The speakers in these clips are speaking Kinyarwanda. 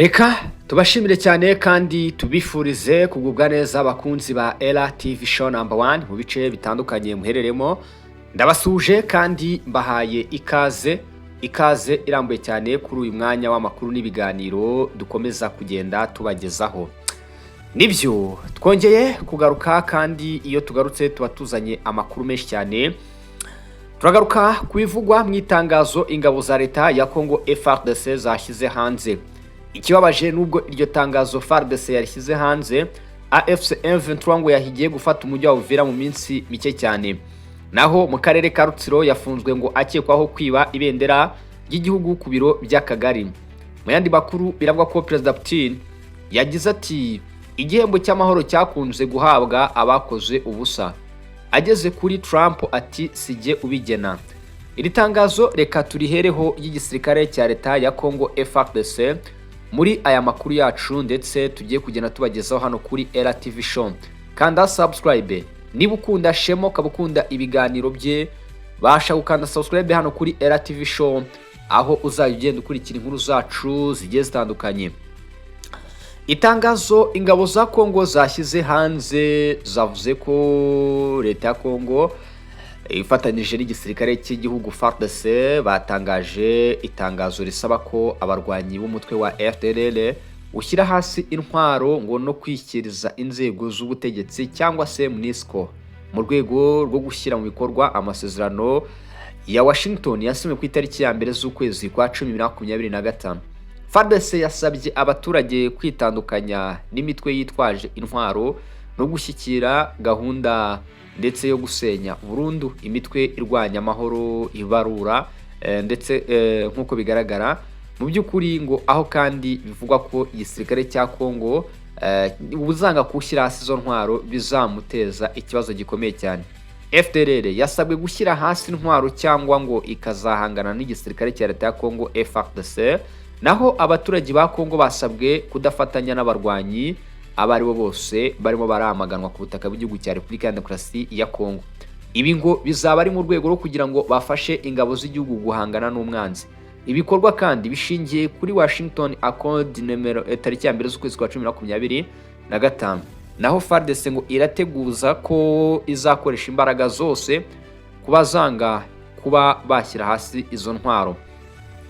Reka tubashimire cyane kandi tubifurize kugubwa neza abakunzi ba Ela TV show number 1 mu bice bitandukanye muhereremo. Ndabasuje kandi mbahaye ikaze irambuye cyane kuri uyu mwanya w'amakuru n'ibiganiro dukomeza kugenda tubagezaho. Nibyo twongeye kugaruka kandi iyo tugarutse tuba tuzanye amakuru menshi cyane. Turagaruka kubivugwa mu itangazo ingabo za leta ya Congo FARDC zashyize hanze. Ikibabaje nubwo iryo tangazo FARDC yarishyize hanze, AFC M23 ngo yahigiye gufata umujyi wa Uvira mu minsi mike cyane. Naho mu karere ka Rutsiro yafunzwe ngo akekwaho kwiba ibendera ry'igihugu ku biro by'akagari. Mu yandi makuru biravuga ko President Putin yagize ati igihembo cy'amahoro cyakunze guhabwa abakoze ubusa. Ageze kuri Trump ati sijye ubigena. Iri tangazo reka turihereho y'igisirikare cya leta ya Congo FARDC muri aya makuru yacu, ndetse tugiye kugenda tubagezaho hano kuri Ela TV show. Kanda subscribe niba ukunda Shemo, kabukunda ibiganiro bye, basha gukanda subscribe hano kuri Ela TV show, aho uzajya ugenda ukurikira inkuru zacu zigiye zitandukanye. Itangazo ingabo za Congo zashyize hanze zavuze ko leta ya Congo ifatanije n'igisirikare cy'igihugu FARDC batangaje itangazo risaba ko abarwanyi b'umutwe wa FDLR ushyira hasi intwaro ngo no kwishyikiriza inzego z'ubutegetsi cyangwa se MONUSCO mu rwego rwo gushyira mu bikorwa amasezerano ya Washington yasimwe ku itariki ya mbere z'ukwezi kwa 2025. FARDC yasabye abaturage kwitandukanya n'imitwe yitwaje intwaro no gushyikira gahunda ndetse yo gusenya burundu imitwe irwanya amahoro ibarura, ndetse nkuko bigaragara mu by'ukuri ngo aho kandi bivugwa ko igisirikare cya Congo ubuzanga kushyira hasi izo ntwaro bizamuteza ikibazo gikomeye cyane. FDLR yasabwe gushyira hasi intwaro cyangwa ngo ikazahangana n'igisirikare cya leta ya Congo FARDC, naho abaturage ba Congo basabwe kudafatanya n'abarwanyi abari bo bose barimo baramaganwa ku butaka bw'igihugu cya Repubulika ya Demokarasi ya Congo. Ibi ngo bizaba ari mu rwego rwo kugira ngo bafashe ingabo z'igihugu guhangana n'umwanzi. Ibikorwa kandi bishingiye kuri Washington Accord numero tariki ya mbere z'ukwezi kwa 2025. Naho FARDC ngo irateguza ko izakoresha imbaraga zose kubazanga kuba bashyira hasi izo ntwaro.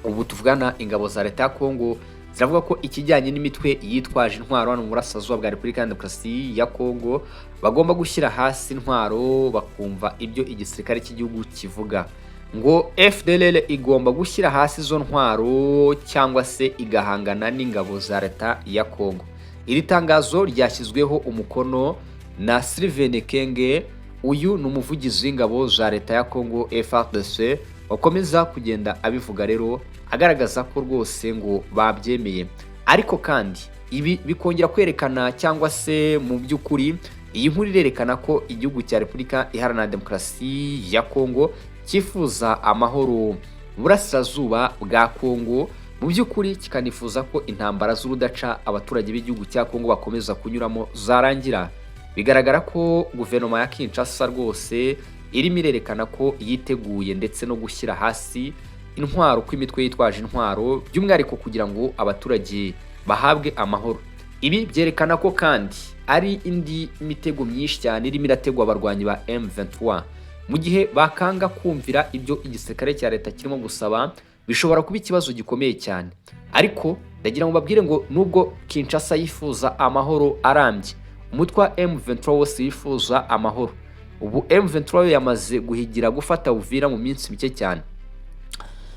Ubu tuvugana ingabo za leta ya Congo ziravuga ko ikijyanye n'imitwe yitwaje intwaro hano mu burasirazuba bwa Repubulika ya Demokarasi ya Congo bagomba gushyira hasi intwaro bakumva ibyo igisirikare cy'igihugu kivuga. Ngo FDLR igomba gushyira hasi izo ntwaro cyangwa se igahangana n'ingabo za leta ya Congo. Iri tangazo ryashyizweho umukono na Sylvain Kenge, uyu ni umuvugizi w'ingabo za leta ya Congo FARDC, wakomeza kugenda abivuga rero agaragaza ko rwose ngo babyemeye. Ariko kandi ibi bikongera kwerekana cyangwa se mu by'ukuri iyi nkuru irerekana ko igihugu cya Repubulika Iharanira Demokarasi ya Congo cyifuza amahoro mu burasirazuba bwa Congo, mu by'ukuri kikanifuza ko intambara z'urudaca abaturage b'igihugu cya Congo bakomeza kunyuramo zarangira. Bigaragara ko guverinoma ya Kinshasa rwose irimo irerekana ko yiteguye ndetse no gushyira hasi intwaro kw'imitwe yitwaje intwaro, by'umwihariko kugira ngo abaturage bahabwe amahoro. Ibi byerekana ko kandi ari indi mitego myinshi cyane irimo irategwa abarwanyi ba M23. Mu gihe bakanga kumvira ibyo igisirikare cya leta kirimo gusaba, bishobora kuba ikibazo gikomeye cyane. Ariko ndagira ngo babwire ngo nubwo Kinshasa yifuza amahoro arambye, umutwe wa M23 wose yifuza amahoro. Ubu M23 yamaze guhigira gufata Uvira mu minsi mike cyane.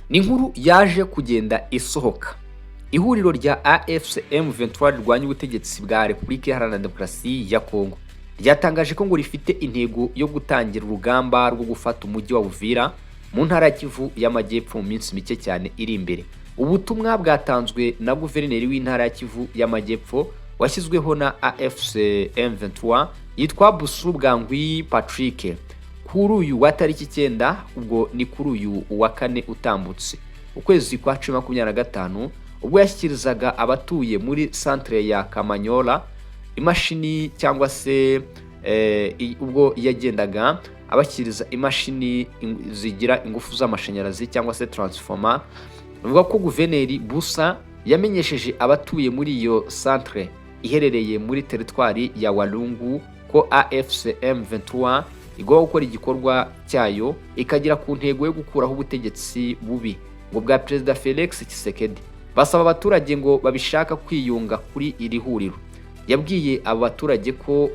Ni inkuru yaje kugenda isohoka. Ihuriro rya AFC M23 rirwanya ubutegetsi bwa Repubulika Iharanira Demokarasi ya Congo ryatangaje ko ngo rifite intego yo gutangira urugamba rwo gufata umujyi wa Uvira mu ntara ya Kivu y'Amajyepfo mu minsi mike cyane iri imbere. Ubutumwa bwatanzwe na guverineri w'intara ya Kivu y'Amajyepfo washyizweho na AFC M23 yitwa Busu Bwangwi Patrick kuri uyu wa tariki 9, ubwo ni kuri uyu wa 4 utambutse ukwezi kwa 2025, ubwo yashyikirizaga abatuye muri centre ya Kamanyola imashini cyangwa se ubwo yagendaga abashyikiriza imashini zigira ingufu z'amashanyarazi cyangwa se transformer. Bivuga ko guverineri Busa yamenyesheje abatuye muri iyo centre iherereye muri teritwari ya Walungu ko AFC M23 igomba gukora igikorwa cyayo ikagira ku ntego yo gukuraho ubutegetsi bubi ngo bwa Perezida Felix Tshisekedi. Basaba abaturage ngo babishaka kwiyunga kuri iri huriro. Yabwiye abo baturage ko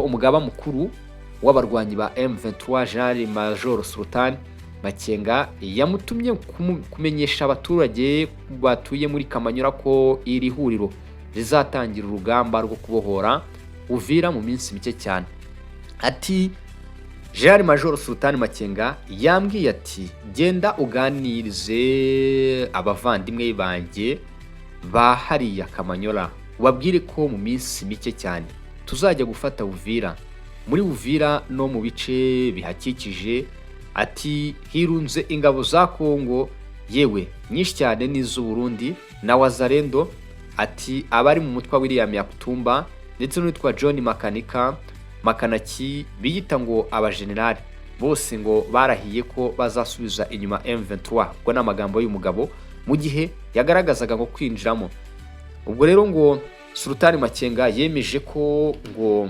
umugaba mukuru w'abarwanyi ba M23 General Major Sultan Makenga yamutumye kumenyesha abaturage batuye muri Kamanyura ko iri huriro rizatangira urugamba rwo kubohora Uvira mu minsi mike cyane. Ati General Major Sultan Makenga yambwiye ati genda uganirize abavandimwe banjye bahariya Kamanyura ubabwire ko mu minsi mike cyane tuzajya gufata Uvira. Muri Uvira no mu bice bihakikije ati hirunze ingabo za Kongo yewe nyinshi cyane n'iz'u Burundi na Wazalendo. Ati abari mu mutwa William Yakutumba ndetse n'uwitwa John Makanaki biyita ngo abagenerali bose ngo barahiye ko bazasubiza inyuma M23. Ubwo n'amagambo y'umugabo mu gihe yagaragazaga ngo kwinjiramo. Ubwo rero ngo Sultan Makenga yemeje ko ngo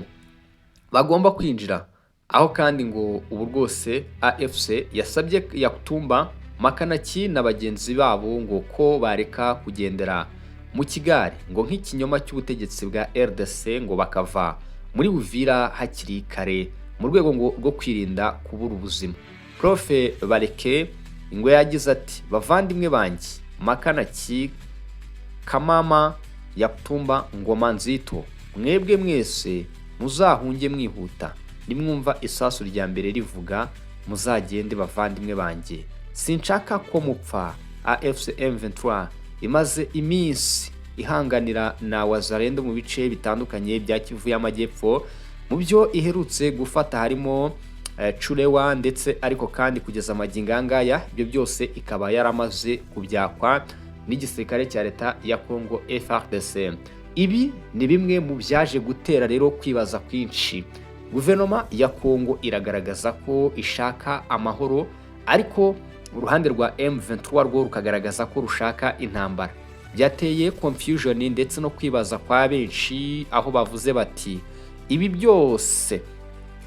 bagomba kwinjira, aho kandi ngo ubu rwose AFC yasabye Yakutumba, Makanaki na bagenzi babo ngo ko bareka kugendera mu kigari ngo nk'ikinyoma cy'ubutegetsi bwa RDC ngo bakava muri Uvira hakiri kare mu rwego ngo rwo kwirinda kubura ubuzima. Prof Bareke ngo yagize ati bavandimwe banjye Makanaki, Kamama, Yakutumba, Ngoma Nzito, mwebwe mwese muzahunge mwihuta, nimwumva isasu rya mbere rivuga muzagende bavandimwe banjye, sinshaka ko mupfa. AFC M23 imaze iminsi ihanganira na Wazalendo mu bice bitandukanye bya Kivu y'Amajyepfo. Mu byo iherutse gufata harimo Chulewa ndetse ariko kandi kugeza amagingo ngaya ibyo byose ikaba yaramaze kubyakwa n'igisirikare cya leta ya Congo FARDC. Ibi ni bimwe mu byaje gutera rero kwibaza kwinshi. Guverinoma ya Congo iragaragaza ko ishaka amahoro, ariko uruhande rwa M23 rwo rukagaragaza ko rushaka intambara. Byateye confusion ndetse no kwibaza kwa benshi, aho bavuze bati ibi byose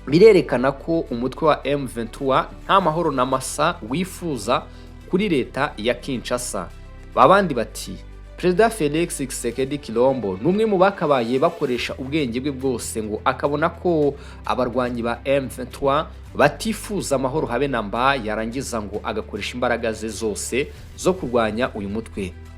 birerekana ko umutwe wa M23 nta mahoro na masa wifuza kuri leta ya Kinshasa. Babandi bati Perezida Felix Tshisekedi Kilombo numwe mu bakabaye bakoresha ubwenge bwe bwose ngo akabona ko abarwanyi ba M23 batifuza amahoro habe namba, yarangiza ngo agakoresha imbaraga ze zose zo kurwanya uyu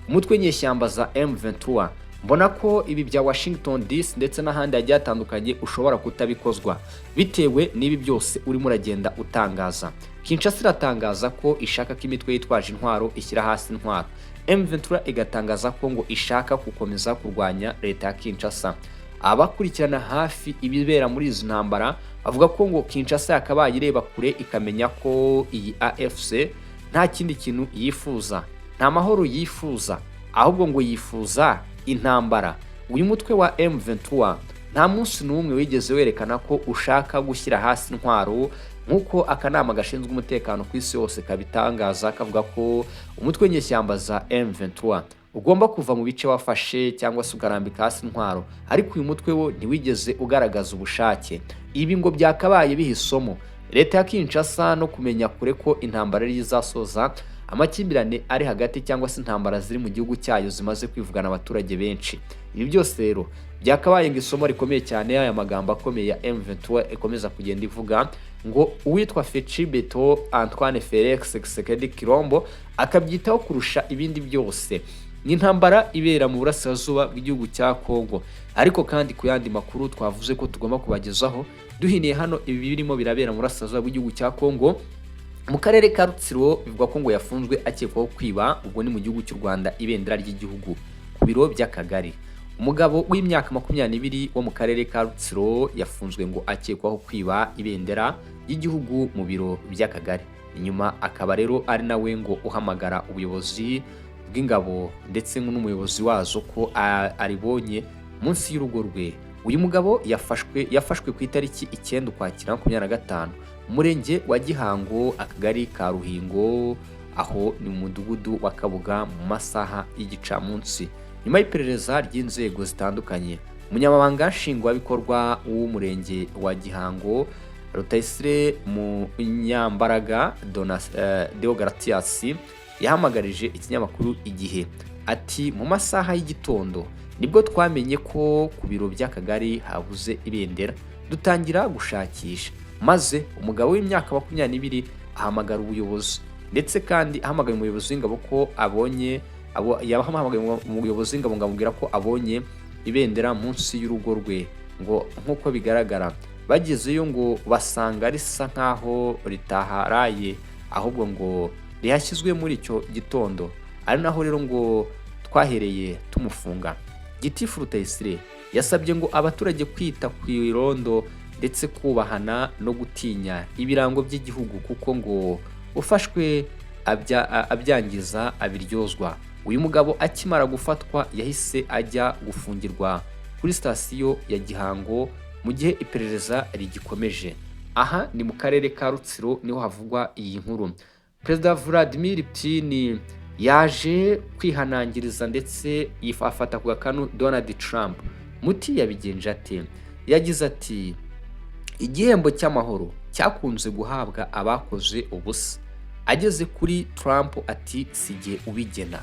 umutwe nyeshyamba za M23. Mbona ko ibi bya Washington DC ndetse n'ahandi hagiye hatandukanye ushobora kutabikozwa bitewe n'ibi byose urimo uragenda utangaza. Kinshasa iratangaza ko ishaka ko imitwe yitwaje intwaro ishyira hasi intwaro. M23 igatangaza ko ngo ishaka gukomeza kurwanya leta ya Kinshasa. Abakurikirana hafi ibibera muri izi ntambara avuga ko ngo Kinshasa yakabaye ireba kure ikamenya ko iyi AFC nta kindi kintu yifuza, nta mahoro yifuza, ahubwo ngo yifuza intambara. Uyu mutwe wa M23 nta munsi n'umwe wigeze werekana ko ushaka gushyira hasi intwaro, nkuko akanama gashinzwe umutekano ku isi yose kabitangaza kavuga ko umutwe nyeshyamba za M23 ugomba kuva mu bice wafashe cyangwa se ugarambika hasi intwaro, ariko uyu mutwe wo ntiwigeze ugaragaza ubushake. Ibi ngo byakabaye bihisomo leta ya Kinshasa no kumenya kure ko intambara ari izasoza amakimbirane ari hagati cyangwa se intambara ziri mu gihugu cyayo zimaze kwivugana abaturage benshi. Ibi byose rero byakabaye ngo isomo rikomeye cyane. Aya magambo akomeye ya M23 ikomeza kugenda ivuga ngo uwitwa Beto Antoine Felix Tshisekedi Kilombo akabyitaho kurusha ibindi byose ni intambara ibera mu burasirazuba bw'igihugu cya Kongo. Ariko kandi ku yandi makuru twavuze ko tugomba kubagezaho duhiniye hano ibi birimo birabera mu burasirazuba bw'igihugu cya Kongo. Mu karere ka Rutsiro bivugwa ko ngo yafunzwe akekwaho kwiba, ubwo ni mu gihugu cy'u Rwanda, ibendera ry'igihugu ku biro by'akagari. Umugabo w'imyaka 22 wo mu karere ka Rutsiro yafunzwe ngo akekwaho kwiba ibendera ry'igihugu mu biro by'akagari. Inyuma akaba rero ari nawe ngo uhamagara ubuyobozi bw'ingabo ndetse n'umuyobozi wazo ko aribonye munsi y'urugo rwe. Uyu mugabo yafashwe ku itariki 9 Ukwakira 2025 Murenge wa Gihango, akagari ka Ruhingo, aho ni mu mudugudu wa Kabuga mu masaha y'igicamunsi. Nyuma y'iperereza ry'inzego zitandukanye, umunyamabanga nshingwabikorwa w'umurenge wa Gihango Rutayisire mu Nyambaraga Deogratias yahamagarije ikinyamakuru Igihe ati mu masaha y'igitondo nibwo twamenye ko ku biro by'akagari habuze ibendera, dutangira gushakisha, maze umugabo w'imyaka 22 ahamagara ubuyobozi, ndetse kandi ahamagaye umuyobozi w'ingabo ko abonye yabahamagaye umuyobozi w'ingabo ngamubwira ko abonye ibendera munsi y'urugo rwe, ngo nkuko bigaragara bagezeyo ngo basanga risa nkaho ritaharaye, ahubwo ngo rihashyizwe muri icyo gitondo, ari naho rero ngo twahereye tumufunga. Gitifu Rutayisire yasabye ngo abaturage kwita ku irondo ndetse kubahana no gutinya ibirango by'igihugu, kuko ngo ufashwe abyangiza abiryozwa. Uyu mugabo akimara gufatwa yahise ajya gufungirwa kuri sitasiyo ya Gihango mu gihe iperereza rigikomeje. Aha ni mu karere ka Rutsiro niho havugwa iyi nkuru. Perezida Vladimir Putin yaje kwihanangiriza ndetse afata ku gakanu Donald Trump. Muti yabigenje ate? Yagize ati igihembo cy'amahoro cyakunze guhabwa abakoze ubusa. Ageze kuri Trump ati sijye ubigena.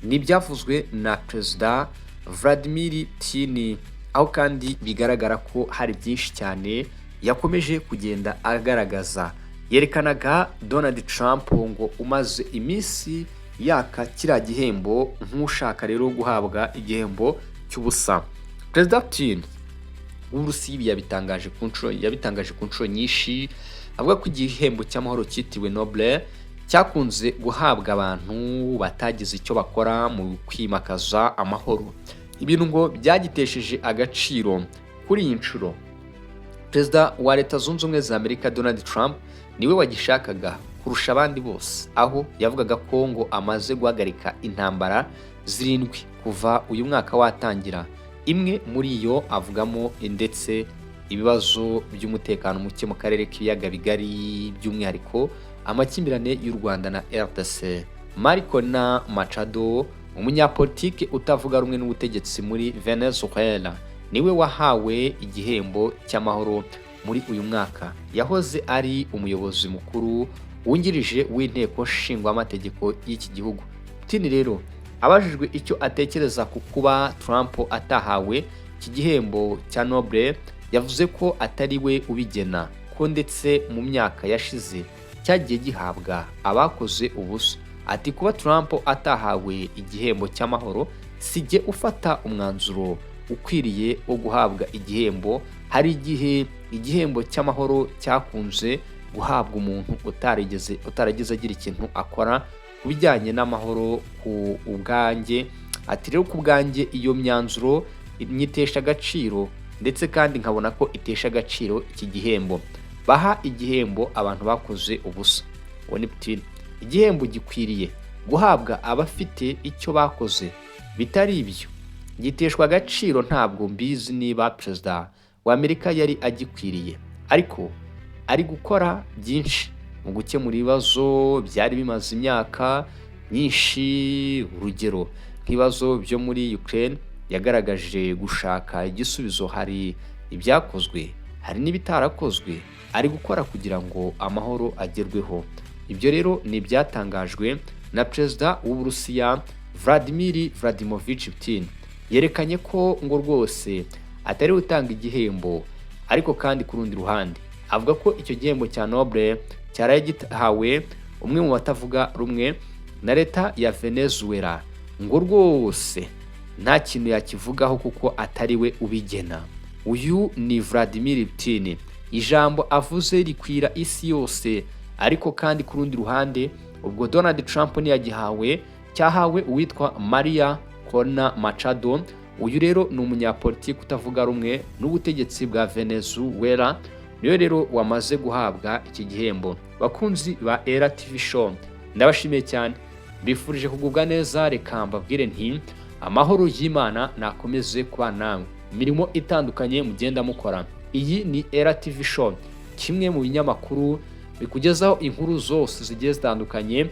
Nibyavuzwe na Perezida Vladimir Putin, aho kandi bigaragara ko hari byinshi cyane yakomeje kugenda agaragaza. Yerekanaga Donald Trump ngo umaze iminsi yaka kiriya gihembo nk'ushaka rero guhabwa igihembo cy'ubusa. Perezida Putin w'Uburusiya yabitangaje ku nshuro nyinshi, avuga ko igihembo cy'amahoro cyitiriwe Nobel cyakunze guhabwa abantu batagize icyo bakora mu kwimakaza amahoro, ibintu ngo byagitesheje agaciro. Kuri iyi nshuro Perezida wa Leta Zunze Ubumwe za Amerika Donald Trump niwe wagishakaga kurusha abandi bose, aho yavugaga ko ngo amaze guhagarika intambara 7 kuva uyu mwaka watangira. Imwe muri iyo avugamo ndetse ibibazo by'umutekano muke mu karere k'ibiyaga bigari, by'umwihariko amakimbirane y'u Rwanda na RDC. Maricona Machado, umunyapolitike utavuga rumwe n'ubutegetsi muri Venezuela, niwe wahawe igihembo cy'amahoro muri uyu mwaka. Yahoze ari umuyobozi mukuru wungirije w'inteko nshingwamategeko y'iki gihugu. Putin rero abajijwe icyo atekereza ku kuba Trump atahawe iki gihembo cya Nobel, yavuze ko atari we ubigena, ko ndetse mu myaka yashize cyagiye gihabwa abakoze ubusa. Ati kuba Trump atahawe igihembo cy'amahoro sijye ufata umwanzuro ukwiriye wo guhabwa igihembo. Hari igihe igihembo cy'amahoro cyakunze guhabwa umuntu utarageze agira ikintu akora ku bijyanye n'amahoro ku ubwanjye. Ati rero ku bwanjye iyo myanzuro nyitesha agaciro, ndetse kandi nkabona ko itesha agaciro iki gihembo. Baha igihembo abantu bakoze ubusa. Uwo ni Putin. Igihembo gikwiriye guhabwa abafite icyo bakoze, bitari ibyo giteshwa agaciro. Ntabwo mbizi niba Perezida wa Amerika yari agikwiriye, ariko ari gukora byinshi mu gukemura ibibazo byari bimaze imyaka nyinshi. Urugero nk'ibibazo byo muri Ukraine yagaragaje gushaka igisubizo. Hari ibyakozwe, hari n'ibitarakozwe, ari gukora kugira ngo amahoro agerweho. Ibyo rero ni ibyatangajwe na Perezida w'Uburusiya Vladimir Vladimirovich Putin. Yerekanye ko ngo rwose atari utanga igihembo, ariko kandi ku rundi ruhande avuga ko icyo gihembo cya Nobel cyaraye gitahawe umwe mu batavuga rumwe na leta ya Venezuela, ngo rwose nta kintu yakivugaho kuko atari we ubigena. Uyu ni Vladimir Putin. Ijambo avuze rikwira isi yose, ariko kandi ku rundi ruhande ubwo Donald Trump ntiyagihawe, cyahawe uwitwa Maricona Machado. Uyu rero ni umunyapolitiki utavuga rumwe n'ubutegetsi bwa Venezuela, niyo rero wamaze guhabwa iki gihembo. Bakunzi ba Era TV Show, ndabashimiye cyane, bifurije kugubwa neza. Reka mbabwire nti amahoro y'Imana nakomeze kuba nawe, imirimo itandukanye mugenda mukora. Iyi ni Era TV Show, kimwe mu binyamakuru bikugezaho inkuru zose zigiye zitandukanye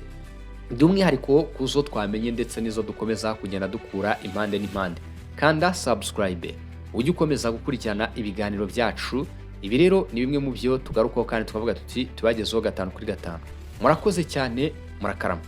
by'umwihariko kuzo twamenye ndetse nizo dukomeza kugenda dukura impande n'impande. Kanda subscribe ujye ukomeza gukurikirana ibiganiro byacu. Ibi rero ni bimwe mu byo tugarukaho kandi tukavuga tuti tubagezeho 5 kuri 5. Murakoze cyane, murakarama.